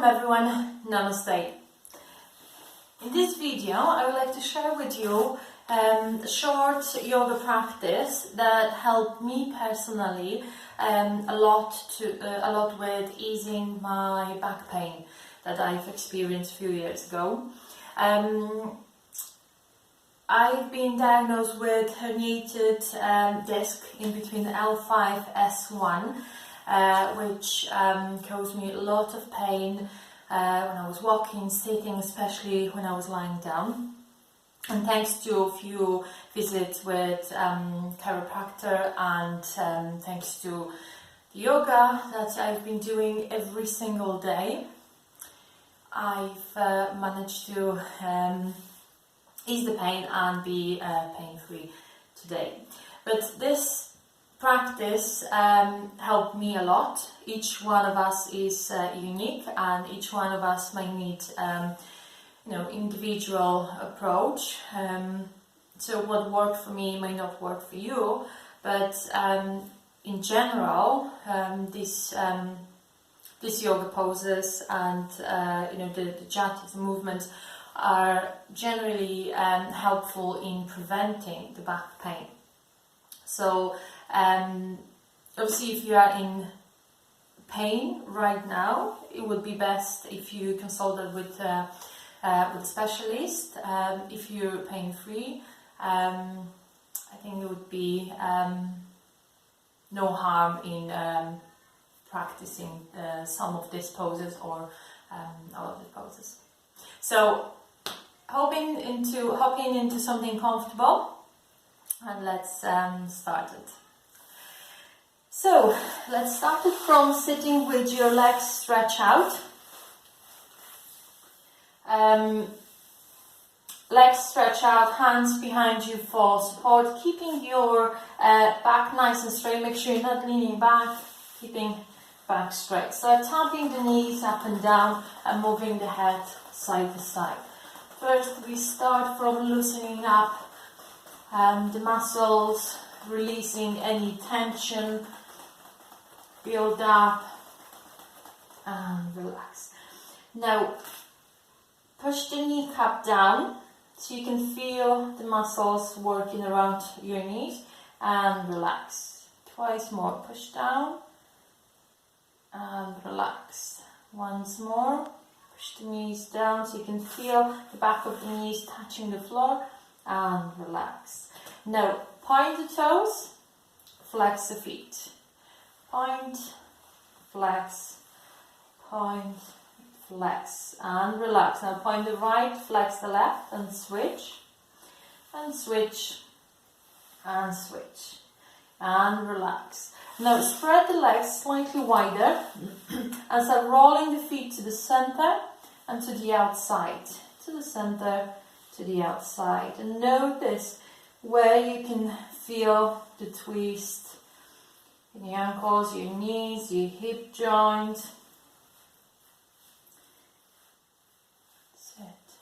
Welcome everyone, Namaste. In this video I would like to share with you a short yoga practice that helped me personally a lot with easing my back pain that I've experienced a few years ago. I've been diagnosed with herniated disc in between L5 S1, which caused me a lot of pain when I was walking, sitting, especially when I was lying down. And thanks to a few visits with chiropractor and thanks to the yoga that I've been doing every single day, I've managed to ease the pain and be pain-free today. But this practice helped me a lot. Each one of us is unique, and each one of us might need individual approach. So what worked for me may not work for you, but in general, these yoga poses and the jatis, the movements, are generally helpful in preventing the back pain. So obviously if you are in pain right now, it would be best if you consulted with a specialist. If you're pain-free, I think it would be no harm in practicing some of these poses or all of the poses. So hopping into something comfortable, and let's start it. So let's start it from sitting with your legs stretched out. Legs stretched out, hands behind you for support, keeping your back nice and straight. Make sure you're not leaning back, keeping back straight. So tapping the knees up and down and moving the head side to side. First we start from loosening up the muscles, releasing any tension, build up and relax. Now push the kneecap down so you can feel the muscles working around your knees, and relax. Twice more, push down and relax. Once more, push the knees down so you can feel the back of the knees touching the floor, and relax. Now point the toes, flex the feet. Point, flex, point, flex, and relax. Now point the right, flex the left, and switch, and switch, and switch, and relax. Now spread the legs slightly wider and start rolling the feet to the center and to the outside, to the center, to the outside. And notice where you can feel the twist in your ankles, your knees, your hip joint. Sit.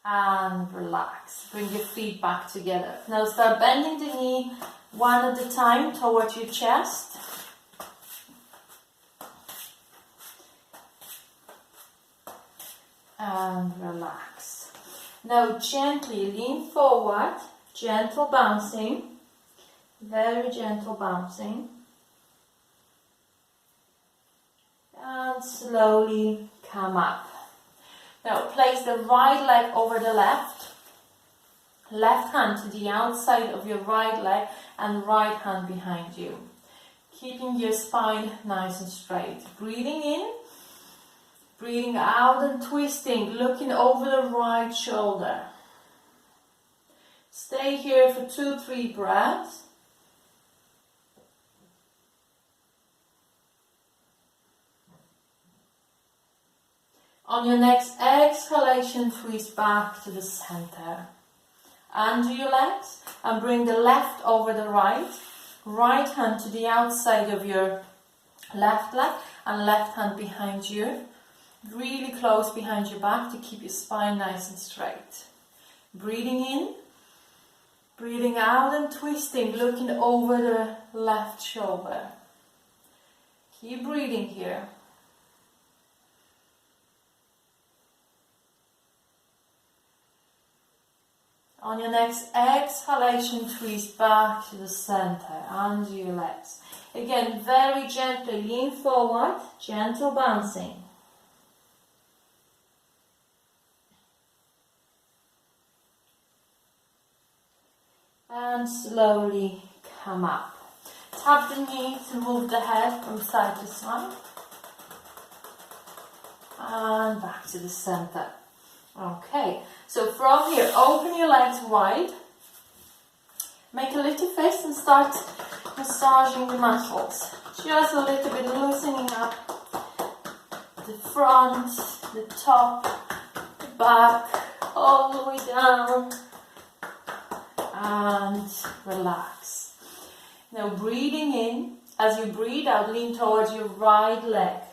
And relax. Bring your feet back together. Now start bending the knee one at a time towards your chest. And relax. Now gently lean forward, gentle bouncing, very gentle bouncing, and slowly come up. Now place the right leg over the left, left hand to the outside of your right leg and right hand behind you, keeping your spine nice and straight. Breathing in, breathing out and twisting, looking over the right shoulder. Stay here for 2-3 breaths. On your next exhalation, twist back to the center. Undo your legs and bring the left over the right. Right hand to the outside of your left leg and left hand behind you. Really close behind your back to keep your spine nice and straight. Breathing in, breathing out and twisting, looking over the left shoulder. Keep breathing here. On your next exhalation, twist back to the center, under your legs. Again, very gently lean forward, gentle bouncing. And slowly come up. Tap the knees and move the head from side to side. And back to the center. Okay, so from here, open your legs wide. Make a little fist and start massaging the muscles. Just a little bit loosening up the front, the top, the back, all the way down. And relax. Now breathing in, as you breathe out, lean towards your right leg.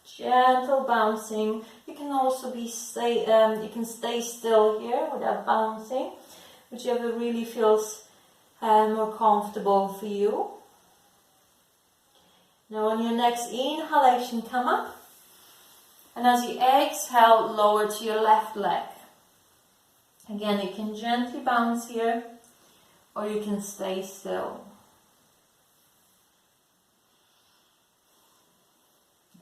Gentle bouncing. You can also you can stay still here without bouncing, whichever really feels more comfortable for you. Now on your next inhalation, come up. And as you exhale, lower to your left leg. Again, you can gently bounce here, or you can stay still.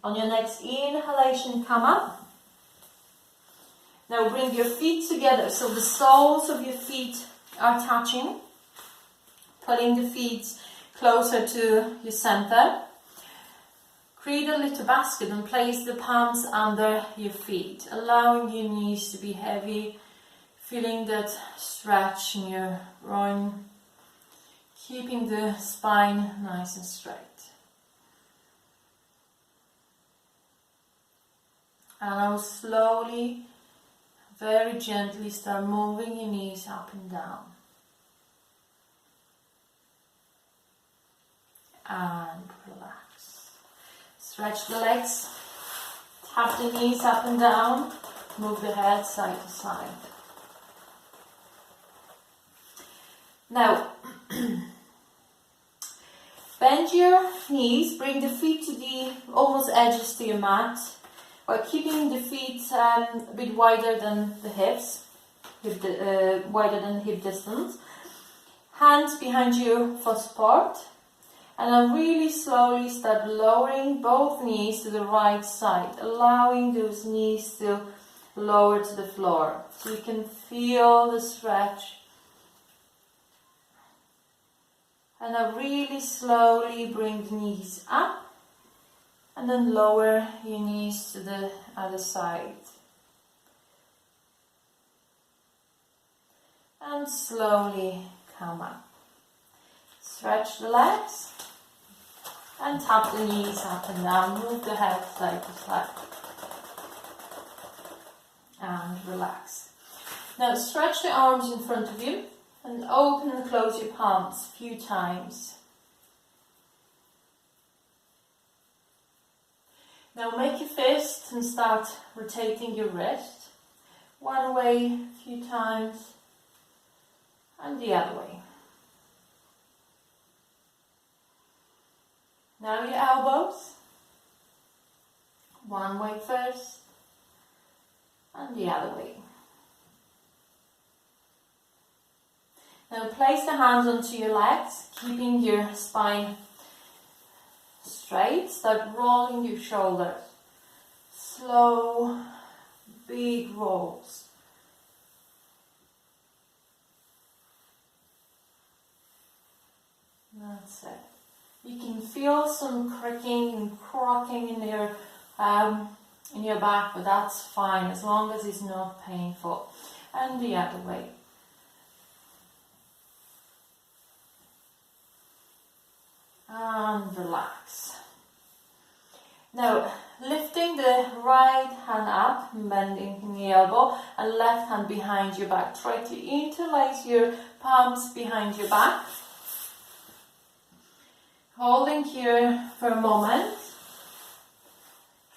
On your next inhalation, come up. Now bring your feet together, so the soles of your feet are touching. Pulling the feet closer to your center. Create a little basket and place the palms under your feet, allowing your knees to be heavy, feeling that stretch in your groin, keeping the spine nice and straight. And now slowly, very gently start moving your knees up and down. And relax. Stretch the legs, tap the knees up and down, move the head side to side. Now, bend your knees, bring the feet to the almost edges to your mat, while keeping the feet a bit wider than the hips, wider than hip distance. Hands behind you for support. And then really slowly start lowering both knees to the right side, allowing those knees to lower to the floor. So you can feel the stretch. And then really slowly bring the knees up, and then lower your knees to the other side. And slowly come up. Stretch the legs. And tap the knees up and down, move the head side to side. And relax. Now stretch the arms in front of you and open and close your palms a few times. Now make your fist and start rotating your wrist. One way a few times and the other way. Now your elbows, one way first, and the other way. Now place the hands onto your legs, keeping your spine straight. Start rolling your shoulders. Slow, big rolls. That's it. You can feel some cracking and crocking in your back, but that's fine as long as it's not painful. And the other way. And relax. Now, lifting the right hand up, bending the elbow, and left hand behind your back. Try to interlace your palms behind your back. Holding here for a moment,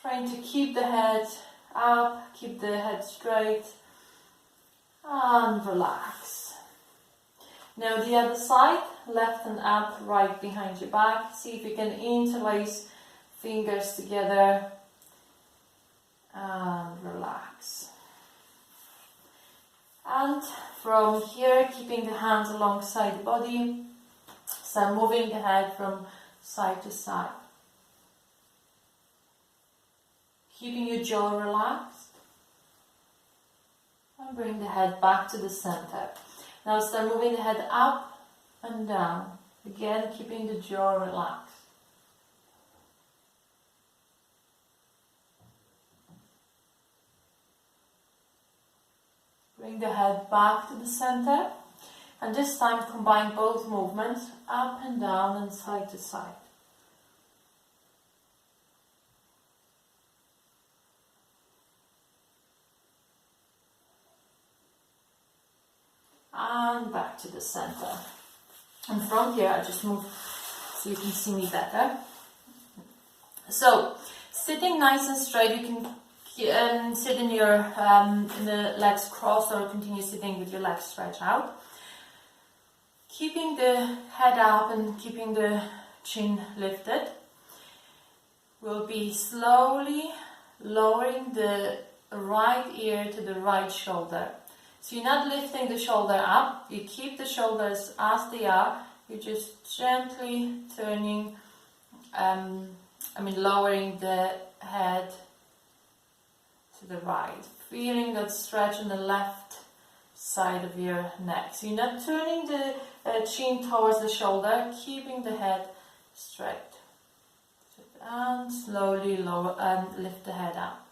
trying to keep the head up, keep the head straight, and relax. Now the other side, left hand up, right behind your back. See if you can interlace fingers together, and relax. And from here, keeping the hands alongside the body, so moving the head from side to side. Keeping your jaw relaxed. And bring the head back to the center. Now start moving the head up and down. Again, keeping the jaw relaxed. Bring the head back to the center. And this time combine both movements, up and down and side to side. And back to the center. And from here, I just move so you can see me better. So, sitting nice and straight, you can sit in the legs crossed or continue sitting with your legs stretched out. Keeping the head up and keeping the chin lifted. We'll be slowly lowering the right ear to the right shoulder. So you're not lifting the shoulder up, you keep the shoulders as they are, you're just gently turning, lowering the head to the right, feeling that stretch on the left side of your neck. So you're not turning the chin towards the shoulder, keeping the head straight. And slowly lift the head up.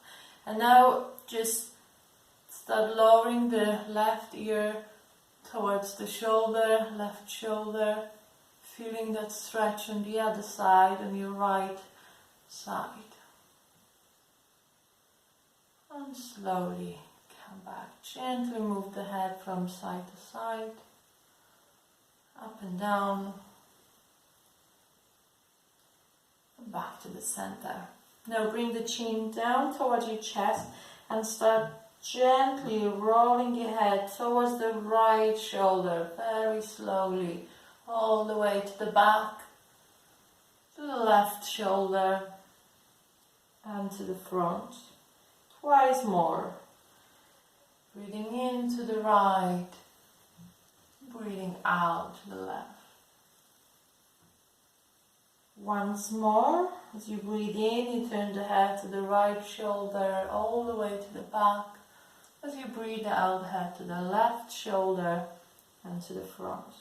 And now just start lowering the left ear towards the shoulder, left shoulder, feeling that stretch on the other side, on your right side. And slowly come back. Gently move the head from side to side, up and down, and back to the center. Now bring the chin down towards your chest and start gently rolling your head towards the right shoulder, very slowly, all the way to the back, to the left shoulder, and to the front. Twice more. Breathing in to the right, breathing out to the left. Once more, as you breathe in, you turn the head to the right shoulder, all the way to the back. As you breathe out, head to the left shoulder and to the front.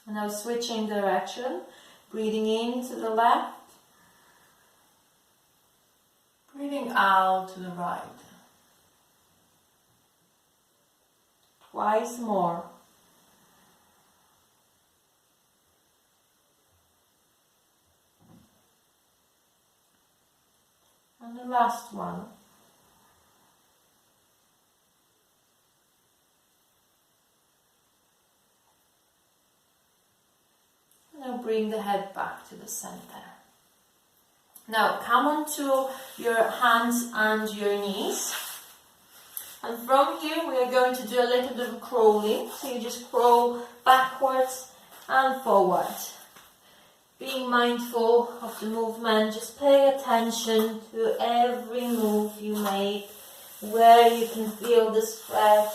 And now switching direction, breathing in to the left, breathing out to the right. Twice more. And the last one. Now bring the head back to the center. Now come onto your hands and your knees. And from here we are going to do a little bit of crawling. So you just crawl backwards and forwards. Being mindful of the movement, just pay attention to every move you make, where you can feel the stretch.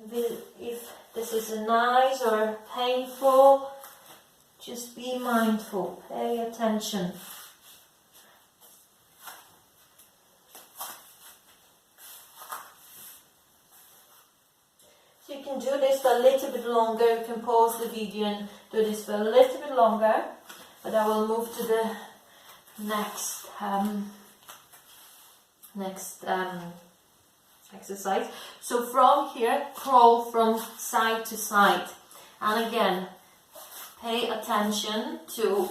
If this is nice or painful, just be mindful, pay attention. So you can do this for a little bit longer, you can pause the video and do this for a little bit longer, but I will move to the next exercise. So from here, crawl from side to side, and again, pay attention to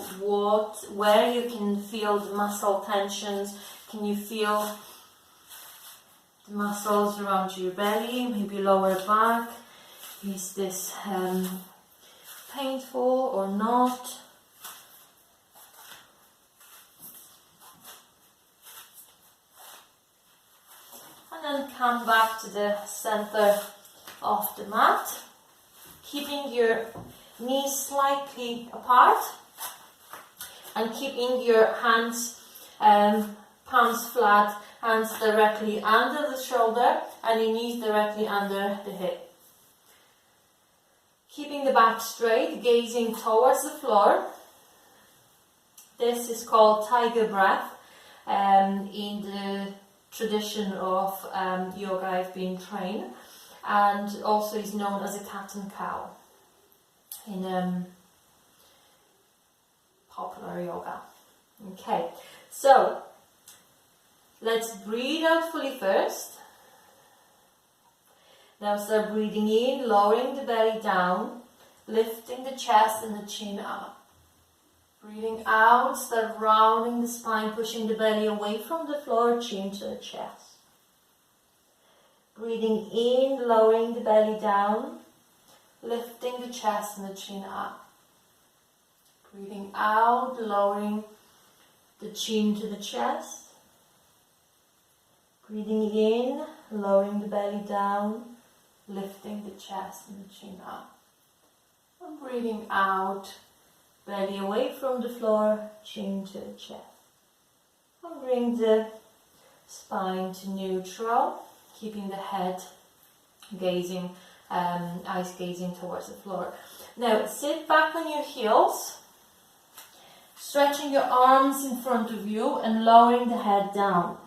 where you can feel the muscle tensions. Can you feel the muscles around your belly, maybe lower back? Is this painful or not? And then come back to the center of the mat, keeping your knees slightly apart and keeping your hands, palms flat, Hands directly under the shoulder and your knees directly under the hip. Keeping the back straight, gazing towards the floor. This is called tiger breath in the tradition of yoga I've been trained, and also is known as a cat and cow in popular yoga. Okay, so let's breathe out fully first. Now start breathing in, lowering the belly down, lifting the chest and the chin up. Breathing out, start rounding the spine, pushing the belly away from the floor, chin to the chest. Breathing in, lowering the belly down, lifting the chest and the chin up. Breathing out, lowering the chin to the chest. Breathing in, lowering the belly down, lifting the chest and the chin up. And breathing out, belly away from the floor, chin to the chest. And bring the spine to neutral, keeping the head gazing, eyes gazing towards the floor. Now sit back on your heels, stretching your arms in front of you and lowering the head down.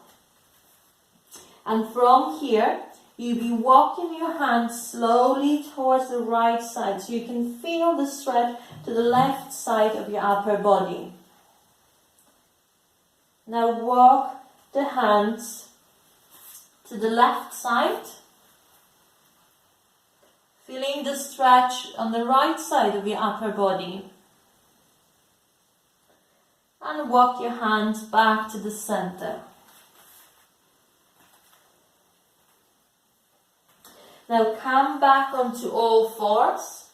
And from here, you'll be walking your hands slowly towards the right side so you can feel the stretch to the left side of your upper body. Now walk the hands to the left side, feeling the stretch on the right side of your upper body. And walk your hands back to the center. Now come back onto all fours.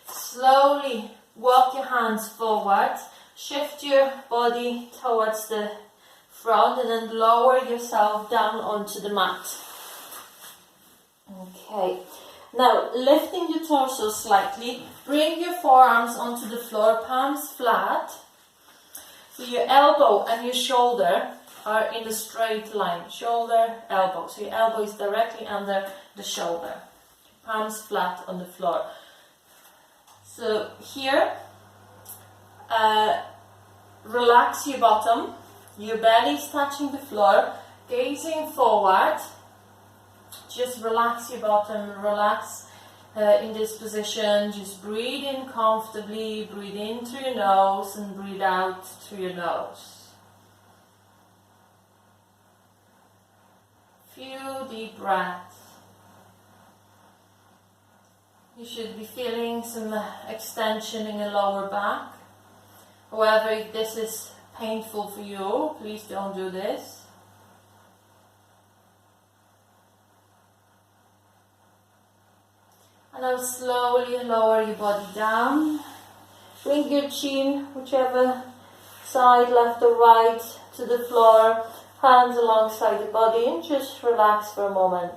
Slowly walk your hands forward. Shift your body towards the front and then lower yourself down onto the mat. Okay. Now lifting your torso slightly. Bring your forearms onto the floor, palms flat. So your elbow and your shoulder are in a straight line. Shoulder, elbow. So your elbow is directly under the shoulder. Palms flat on the floor. So here, relax your bottom. Your belly is touching the floor. Gazing forward. Just relax your bottom. Relax in this position. Just breathe in comfortably. Breathe in through your nose and breathe out through your nose. Few deep breaths. You should be feeling some extension in your lower back. However, if this is painful for you, please don't do this. And now slowly lower your body down. Bring your chin, whichever side, left or right, to the floor. Hands alongside the body and just relax for a moment.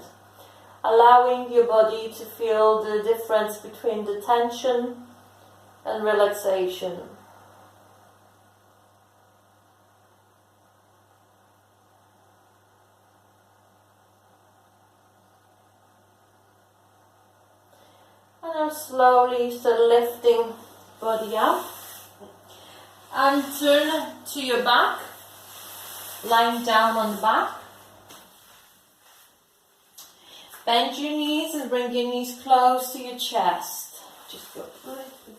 Allowing your body to feel the difference between the tension and relaxation. And now slowly start lifting body up and turn to your back. Lying down on the back. Bend your knees and bring your knees close to your chest. Just go a little bit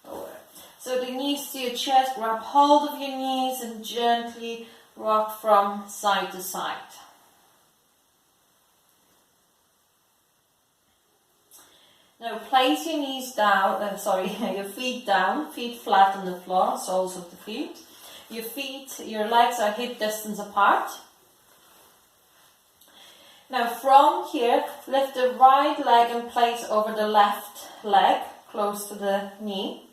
lower. So the knees to your chest, grab hold of your knees and gently rock from side to side. Now place your knees down, your feet down, feet flat on the floor, soles of the feet. Your legs are hip distance apart. Now from here, lift the right leg and place over the left leg, close to the knee.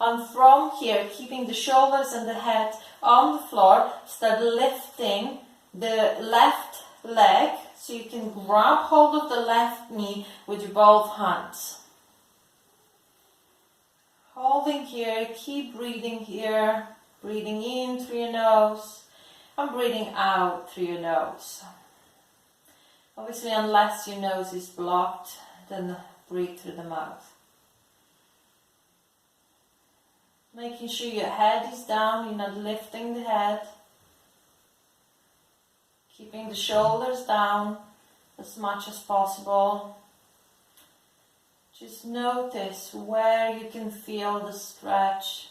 And from here, keeping the shoulders and the head on the floor, start lifting the left leg so you can grab hold of the left knee with your both hands. Holding here, keep breathing here. Breathing in through your nose and breathing out through your nose. Obviously, unless your nose is blocked, then breathe through the mouth. Making sure your head is down, you're not lifting the head. Keeping the shoulders down as much as possible. Just notice where you can feel the stretch.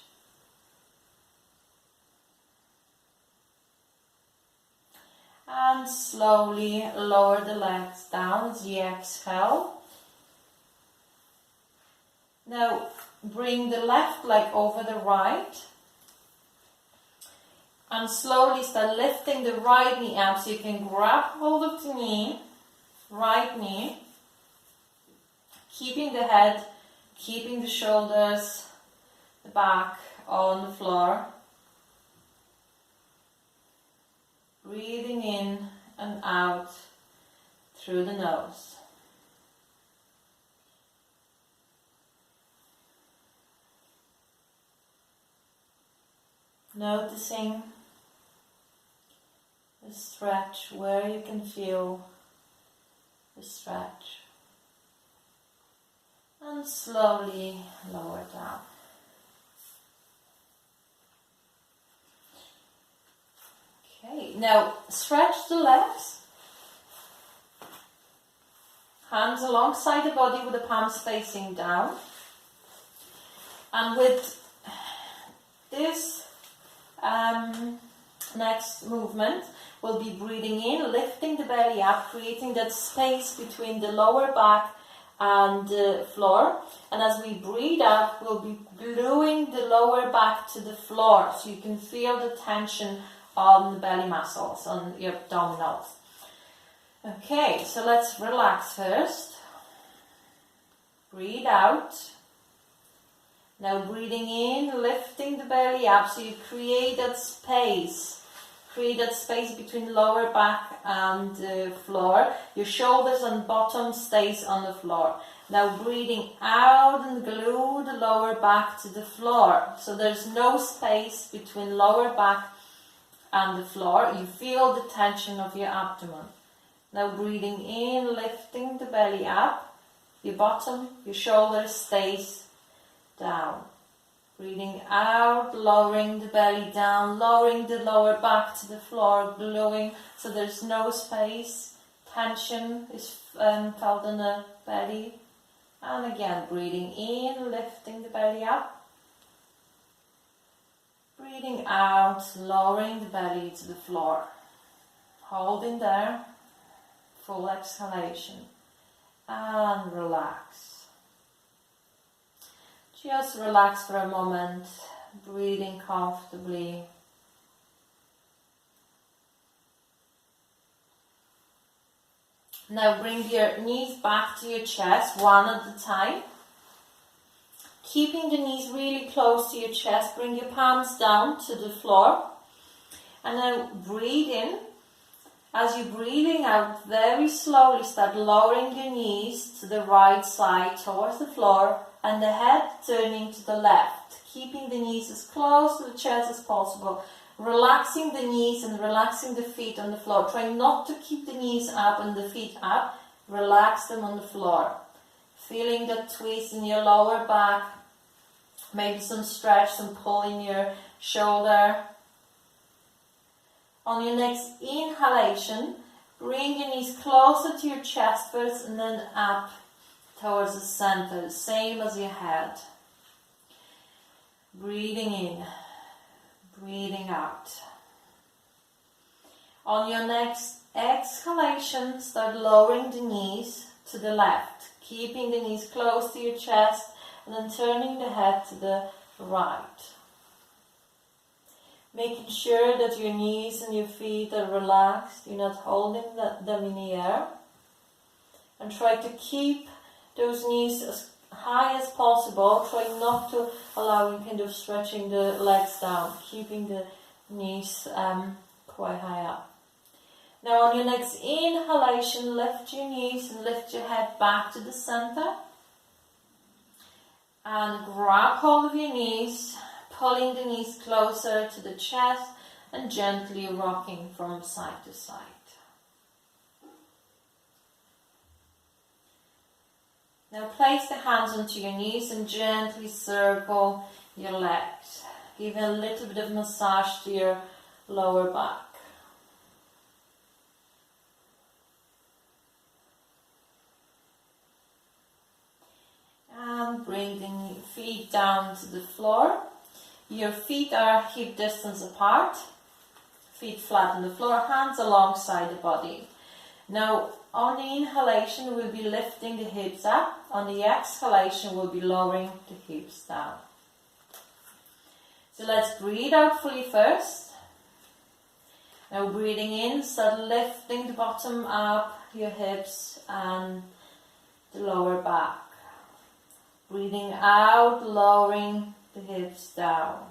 And slowly lower the legs down as you exhale. Now bring the left leg over the right. And slowly start lifting the right knee up so you can grab hold of the knee, right knee. Keeping the head, keeping the shoulders, the back on the floor. Breathing in and out through the nose. Noticing the stretch, where you can feel the stretch. And slowly lower down. Okay, now stretch the legs. Hands alongside the body with the palms facing down. And with this next movement, we'll be breathing in, lifting the belly up, creating that space between the lower back and the floor. And as we breathe out, we'll be gluing the lower back to the floor so you can feel the tension on the belly muscles, on your abdominals. Okay, so let's relax first. Breathe out. Now breathing in, lifting the belly up so you create that space. Create that space between lower back and the floor. Your shoulders and bottom stays on the floor. Now breathing out and glue the lower back to the floor. So there's no space between lower back and the floor. You feel the tension of your abdomen. Now breathing in, lifting the belly up. Your bottom, your shoulders stays down. Breathing out, lowering the belly down, lowering the lower back to the floor, gluing so there's no space. Tension is felt in the belly. And again, breathing in, lifting the belly up. Breathing out, lowering the belly to the floor. Holding there, full exhalation. And relax. Just relax for a moment, breathing comfortably. Now bring your knees back to your chest, one at a time. Keeping the knees really close to your chest, bring your palms down to the floor. And now breathe in. As you're breathing out, very slowly start lowering your knees to the right side towards the floor and the head turning to the left, keeping the knees as close to the chest as possible, relaxing the knees and relaxing the feet on the floor. Try not to keep the knees up and the feet up, relax them on the floor. Feeling that twist in your lower back, maybe some stretch, some pull in your shoulder. On your next inhalation, bring your knees closer to your chest first and then up towards the center, same as your head. Breathing in, breathing out. On your next exhalation, start lowering the knees to the left, keeping the knees close to your chest and then turning the head to the right. Making sure that your knees and your feet are relaxed, you're not holding them in the air. And try to keep those knees as high as possible. Try not to allow kind of stretching the legs down, keeping the knees quite high up. Now on your next inhalation, lift your knees and lift your head back to the center. And grab hold of your knees, pulling the knees closer to the chest and gently rocking from side to side. Now place the hands onto your knees and gently circle your legs. Give a little bit of massage to your lower back. And bring the feet down to the floor. Your feet are hip distance apart. Feet flat on the floor, hands alongside the body. Now, on the inhalation, we'll be lifting the hips up. On the exhalation, we'll be lowering the hips down. So let's breathe out fully first. Now breathing in, start lifting the bottom up, your hips and the lower back. Breathing out, lowering the hips down.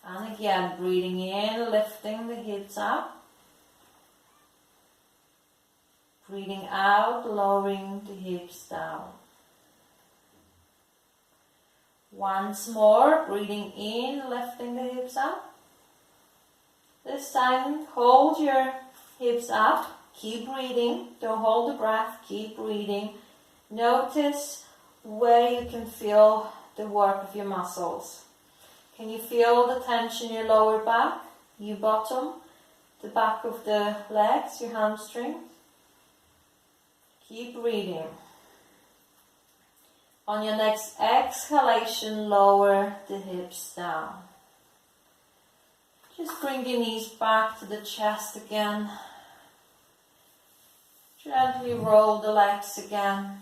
And again, breathing in, lifting the hips up. Breathing out, lowering the hips down. Once more, breathing in, lifting the hips up. This time, hold your hips up. Keep breathing. Don't hold the breath. Keep breathing. Notice where you can feel the work of your muscles. Can you feel the tension in your lower back, your bottom, the back of the legs, your hamstrings? Keep breathing. On your next exhalation, lower the hips down. Just bring your knees back to the chest again. Gently roll the legs again.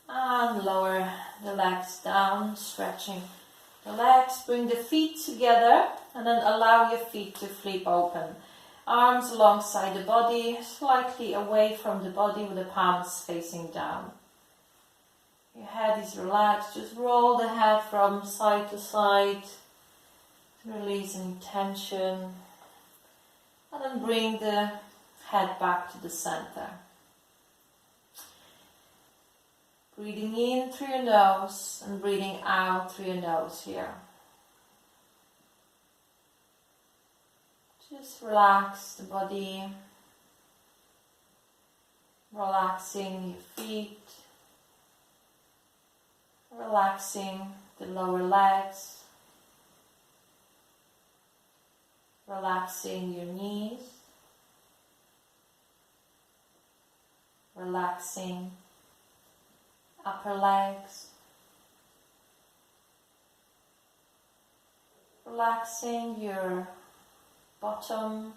And lower the legs down, stretching the legs. Bring the feet together and then allow your feet to flip open. Arms alongside the body, slightly away from the body with the palms facing down. Your head is relaxed. Just roll the head from side to side, releasing tension. And then bring the head back to the center. Breathing in through your nose and breathing out through your nose here. Just relax the body, relaxing your feet, relaxing the lower legs, relaxing your knees, relaxing upper legs, relaxing your bottom,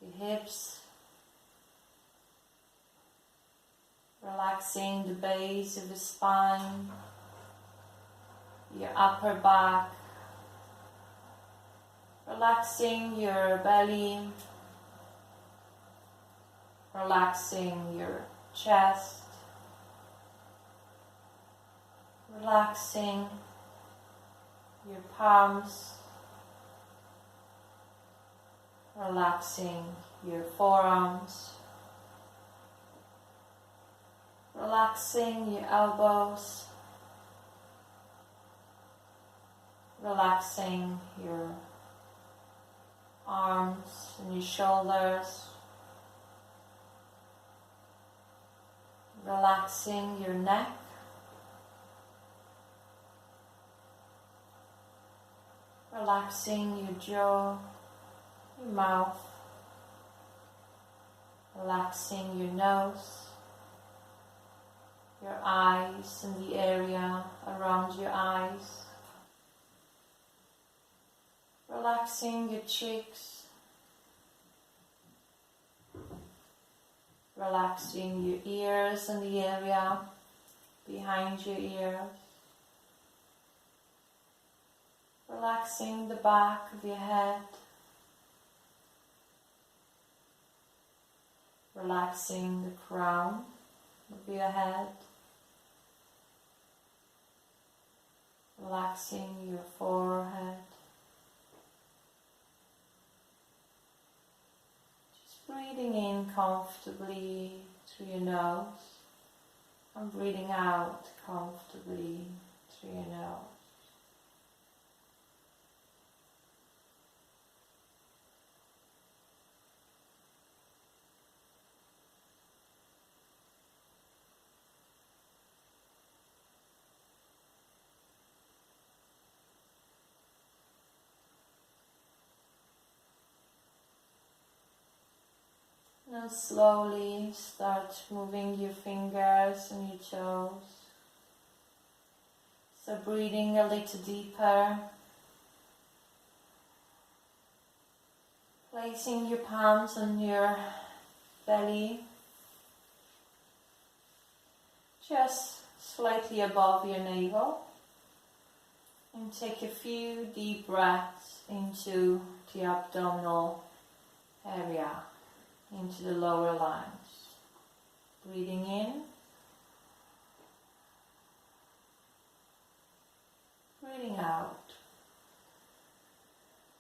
your hips, relaxing the base of the spine, your upper back, relaxing your belly, relaxing your chest, relaxing your palms, relaxing your forearms, relaxing your elbows, relaxing your arms and your shoulders, relaxing your neck, relaxing your jaw, your mouth, relaxing your nose, your eyes and the area around your eyes, relaxing your cheeks, relaxing your ears and the area behind your ears, relaxing the back of your head, relaxing the crown of your head, relaxing your forehead. Just breathing in comfortably through your nose and breathing out comfortably through your nose. Now slowly start moving your fingers and your toes. So breathing a little deeper. Placing your palms on your belly. Just slightly above your navel. And take a few deep breaths into the abdominal area, into the lower lungs. Breathing in. Breathing out.